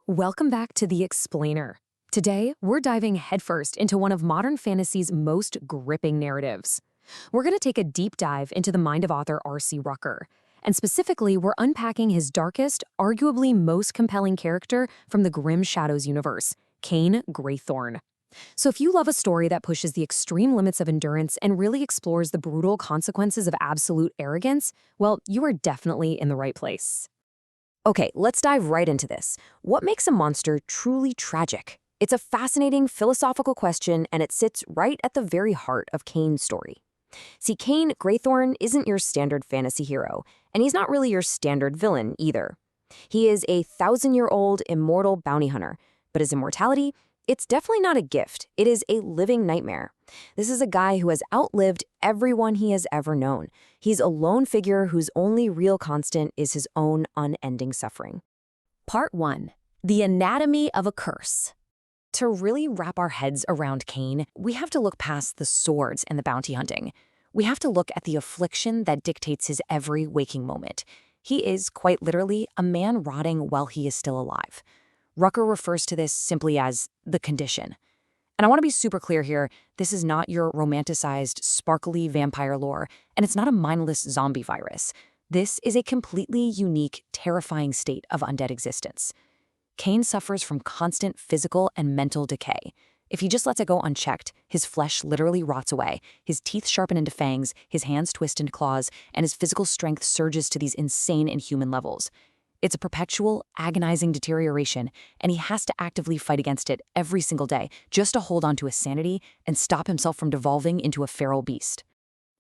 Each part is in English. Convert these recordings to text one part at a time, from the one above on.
Welcome back to The Explainer. Today, we're diving headfirst into one of modern fantasy's most gripping narratives. We're going to take a deep dive into the mind of author R.C. Rucker, and specifically, we're unpacking his darkest, arguably most compelling character from the Grim Shadows universe, Cain Greythorne. So if you love a story that pushes the extreme limits of endurance and really explores the brutal consequences of absolute arrogance, well, you are definitely in the right place. Okay, let's dive right into this. What makes a monster truly tragic? It's a fascinating philosophical question, and it sits right at the very heart of Cain's story. See, Cain Greythorne isn't your standard fantasy hero, and he's not really your standard villain either. He is a thousand-year-old immortal bounty hunter, but his immortality, it's definitely not a gift. It is a living nightmare. This is a guy who has outlived everyone he has ever known. He's a lone figure whose only real constant is his own unending suffering. Part 1. The Anatomy of a Curse. To really wrap our heads around Cain, we have to look past the swords and the bounty hunting. We have to look at the affliction that dictates his every waking moment. He is, quite literally, a man rotting while he is still alive. Rucker refers to this simply as the condition. And I want to be super clear here, this is not your romanticized, sparkly vampire lore, and it's not a mindless zombie virus. This is a completely unique, terrifying state of undead existence. Cain suffers from constant physical and mental decay. If he just lets it go unchecked, his flesh literally rots away, his teeth sharpen into fangs, his hands twist into claws, and his physical strength surges to these insane inhuman levels. It's a perpetual, agonizing deterioration, and he has to actively fight against it every single day just to hold on to his sanity and stop himself from devolving into a feral beast.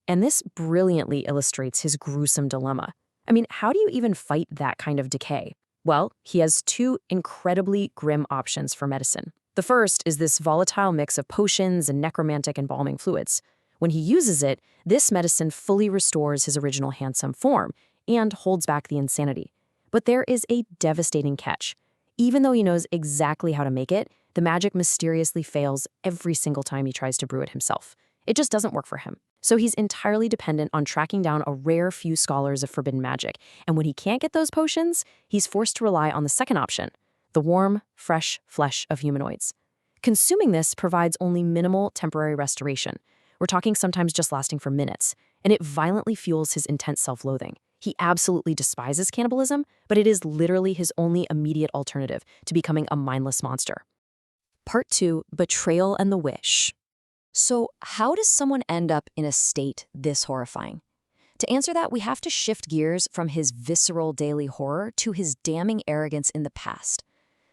And this brilliantly illustrates his gruesome dilemma. I mean, how do you even fight that kind of decay? Well, he has two incredibly grim options for medicine. The first is this volatile mix of potions and necromantic embalming fluids. When he uses it, this medicine fully restores his original handsome form and holds back the insanity. But there is a devastating catch. Even though he knows exactly how to make it, the magic mysteriously fails every single time he tries to brew it himself. It just doesn't work for him. So he's entirely dependent on tracking down a rare few scholars of forbidden magic, and when he can't get those potions, he's forced to rely on the second option, the warm, fresh flesh of humanoids. Consuming this provides only minimal temporary restoration. We're talking sometimes just lasting for minutes, and it violently fuels his intense self-loathing. He absolutely despises cannibalism, but it is literally his only immediate alternative to becoming a mindless monster. Part 2. Betrayal and the Wish. So, how does someone end up in a state this horrifying? To answer that, we have to shift gears from his visceral daily horror to his damning arrogance in the past.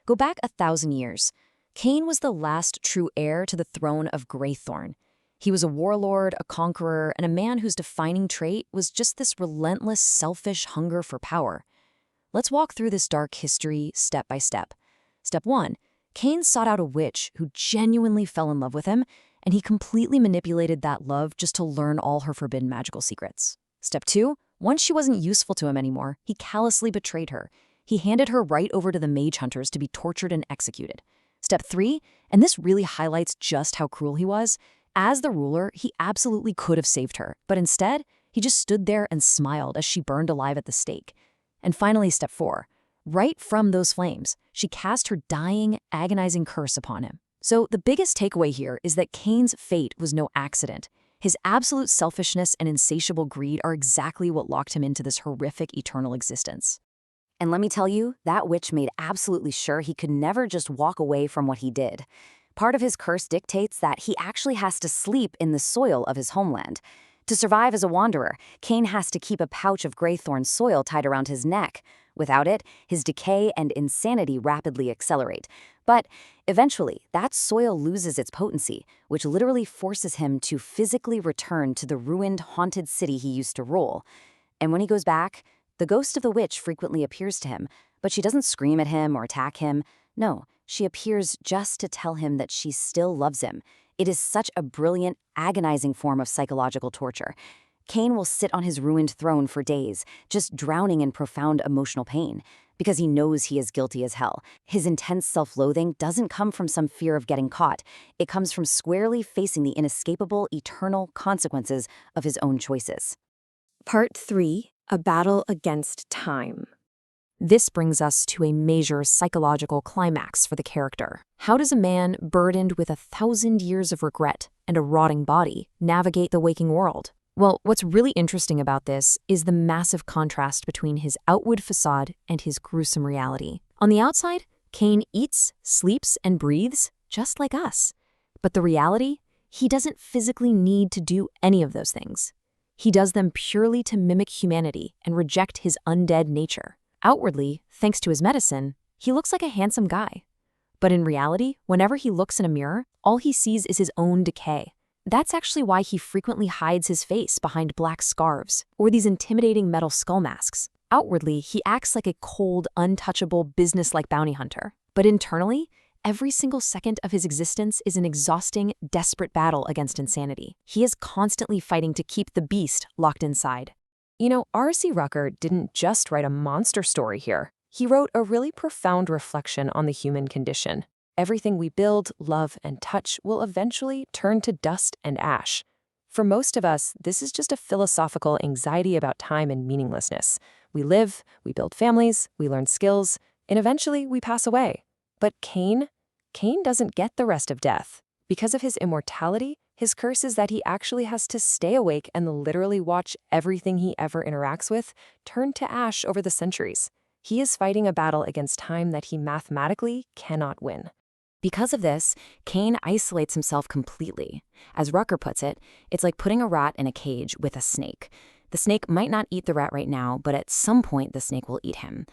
Go back 1,000 years. Cain was the last true heir to the throne of Greythorne. He was a warlord, a conqueror, and a man whose defining trait was just this relentless, selfish hunger for power. Let's walk through this dark history step by step. Step 1. Cain sought out a witch who genuinely fell in love with him, and he completely manipulated that love just to learn all her forbidden magical secrets. Step 2. Once she wasn't useful to him anymore, he callously betrayed her. He handed her right over to the mage hunters to be tortured and executed. Step 3, and this really highlights just how cruel he was, as the ruler, he absolutely could have saved her, but instead, he just stood there and smiled as she burned alive at the stake. And finally, step 4. Right from those flames, she cast her dying, agonizing curse upon him. So the biggest takeaway here is that Cain's fate was no accident. His absolute selfishness and insatiable greed are exactly what locked him into this horrific eternal existence. And let me tell you, that witch made absolutely sure he could never just walk away from what he did. Part of his curse dictates that he actually has to sleep in the soil of his homeland. To survive as a wanderer, Cain has to keep a pouch of Greythorn soil tied around his neck. Without it, his decay and insanity rapidly accelerate. But eventually, that soil loses its potency, which literally forces him to physically return to the ruined, haunted city he used to rule. And when he goes back, the ghost of the witch frequently appears to him, but she doesn't scream at him or attack him. No, she appears just to tell him that she still loves him. It is such a brilliant, agonizing form of psychological torture. Cain will sit on his ruined throne for days, just drowning in profound emotional pain, because he knows he is guilty as hell. His intense self-loathing doesn't come from some fear of getting caught. It comes from squarely facing the inescapable, eternal consequences of his own choices. Part 3. A Battle Against Time. This brings us to a major psychological climax for the character. How does a man burdened with 1,000 years of regret and a rotting body navigate the waking world? Well, what's really interesting about this is the massive contrast between his outward facade and his gruesome reality. On the outside, Cain eats, sleeps, and breathes just like us. But the reality? He doesn't physically need to do any of those things. He does them purely to mimic humanity and reject his undead nature. Outwardly, thanks to his medicine, he looks like a handsome guy. But in reality, whenever he looks in a mirror, all he sees is his own decay. That's actually why he frequently hides his face behind black scarves or these intimidating metal skull masks. Outwardly, he acts like a cold, untouchable, business-like bounty hunter. But internally, every single second of his existence is an exhausting, desperate battle against insanity. He is constantly fighting to keep the beast locked inside. You know, R.C. Rucker didn't just write a monster story here. He wrote a really profound reflection on the human condition. Everything we build, love, and touch will eventually turn to dust and ash. For most of us, this is just a philosophical anxiety about time and meaninglessness. We live, we build families, we learn skills, and eventually we pass away. But Cain doesn't get the rest of death. Because of his immortality, his curse is that he actually has to stay awake and literally watch everything he ever interacts with turn to ash over the centuries. He is fighting a battle against time that he mathematically cannot win. Because of this, Cain isolates himself completely. As Rucker puts it, it's like putting a rat in a cage with a snake. The snake might not eat the rat right now, but at some point the snake will eat him.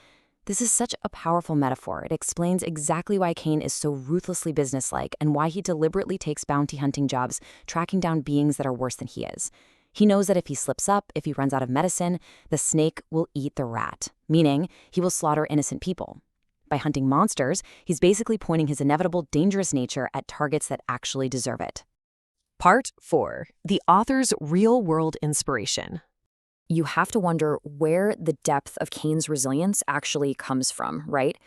This is such a powerful metaphor. It explains exactly why Cain is so ruthlessly businesslike and why he deliberately takes bounty hunting jobs, tracking down beings that are worse than he is. He knows that if he slips up, if he runs out of medicine, the snake will eat the rat, meaning he will slaughter innocent people. By hunting monsters, he's basically pointing his inevitable dangerous nature at targets that actually deserve it. Part 4. The author's real-world inspiration. You have to wonder where the depth of Cain's resilience actually comes from, right?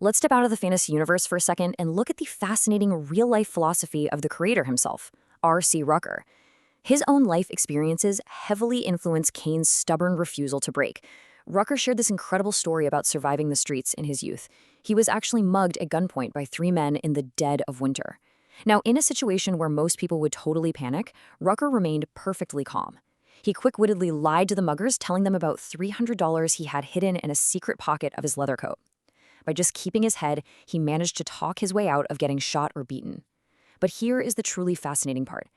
Let's step out of the fantasy universe for a second and look at the fascinating real-life philosophy of the creator himself, R.C. Rucker. His own life experiences heavily influence Cain's stubborn refusal to break. Rucker shared this incredible story about surviving the streets in his youth. He was actually mugged at gunpoint by 3 men in the dead of winter. Now, in a situation where most people would totally panic, Rucker remained perfectly calm. He quick-wittedly lied to the muggers, telling them about $300 he had hidden in a secret pocket of his leather coat. By just keeping his head, he managed to talk his way out of getting shot or beaten. But here is the truly fascinating part.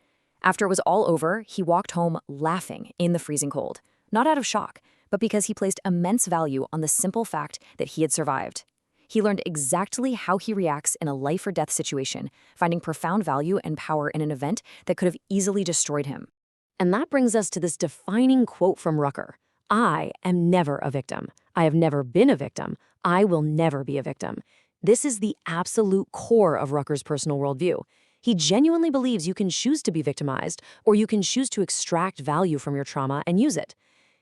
After it was all over, he walked home laughing in the freezing cold, not out of shock, but because he placed immense value on the simple fact that he had survived. He learned exactly how he reacts in a life-or-death situation, finding profound value and power in an event that could have easily destroyed him. And that brings us to this defining quote from Rucker. "I am never a victim. I have never been a victim. I will never be a victim." This is the absolute core of Rucker's personal worldview. He genuinely believes you can choose to be victimized, or you can choose to extract value from your trauma and use it.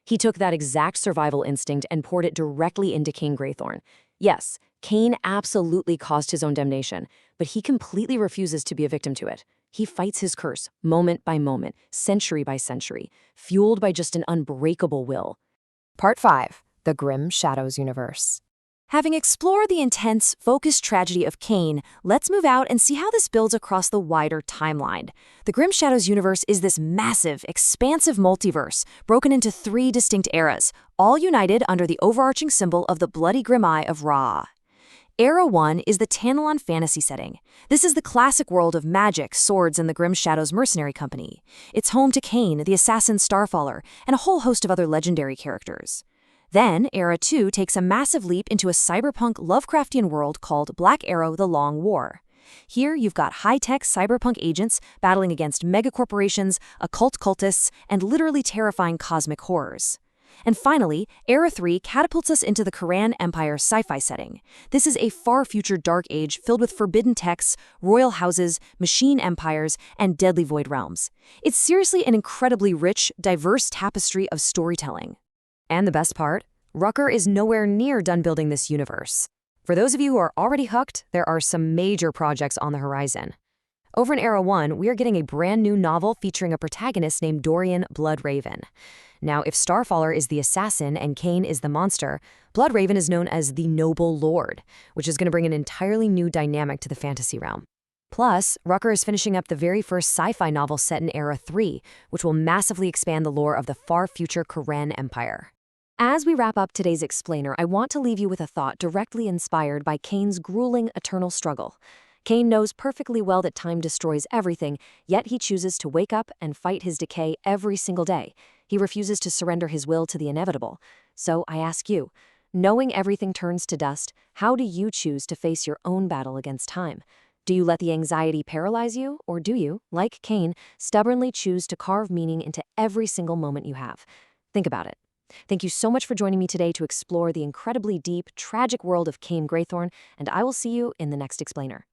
He took that exact survival instinct and poured it directly into King Greythorne. Yes, Cain absolutely caused his own damnation, but he completely refuses to be a victim to it. He fights his curse, moment by moment, century by century, fueled by just an unbreakable will. Part 5. The Grim Shadows Universe. Having explored the intense, focused tragedy of Cain, let's move out and see how this builds across the wider timeline. The Grim Shadows universe is this massive, expansive multiverse, broken into 3 distinct eras, all united under the overarching symbol of the bloody grim eye of Ra. Era 1 is the Tantalon fantasy setting. This is the classic world of magic, swords, and the Grim Shadows Mercenary Company. It's home to Cain, the assassin Starfaller, and a whole host of other legendary characters. Then, Era 2 takes a massive leap into a cyberpunk Lovecraftian world called Black Arrow: The Long War. Here, you've got high-tech cyberpunk agents battling against megacorporations, occult cultists, and literally terrifying cosmic horrors. And finally, Era 3 catapults us into the Kain Empire sci-fi setting. This is a far-future dark age filled with forbidden texts, royal houses, machine empires, and deadly void realms. It's seriously an incredibly rich, diverse tapestry of storytelling. And the best part? Rucker is nowhere near done building this universe. For those of you who are already hooked, there are some major projects on the horizon. Over in Era 1, we are getting a brand new novel featuring a protagonist named Dorian Bloodraven. Now, if Starfaller is the assassin and Cain is the monster, Bloodraven is known as the Noble Lord, which is going to bring an entirely new dynamic to the fantasy realm. Plus, Rucker is finishing up the very first sci-fi novel set in Era 3, which will massively expand the lore of the far-future Karen Empire. As we wrap up today's explainer, I want to leave you with a thought directly inspired by Cain's grueling eternal struggle. Cain knows perfectly well that time destroys everything, yet he chooses to wake up and fight his decay every single day. He refuses to surrender his will to the inevitable. So I ask you, knowing everything turns to dust, how do you choose to face your own battle against time? Do you let the anxiety paralyze you, or do you, like Cain, stubbornly choose to carve meaning into every single moment you have? Think about it. Thank you so much for joining me today to explore the incredibly deep, tragic world of Cain Greythorne, and I will see you in the next explainer.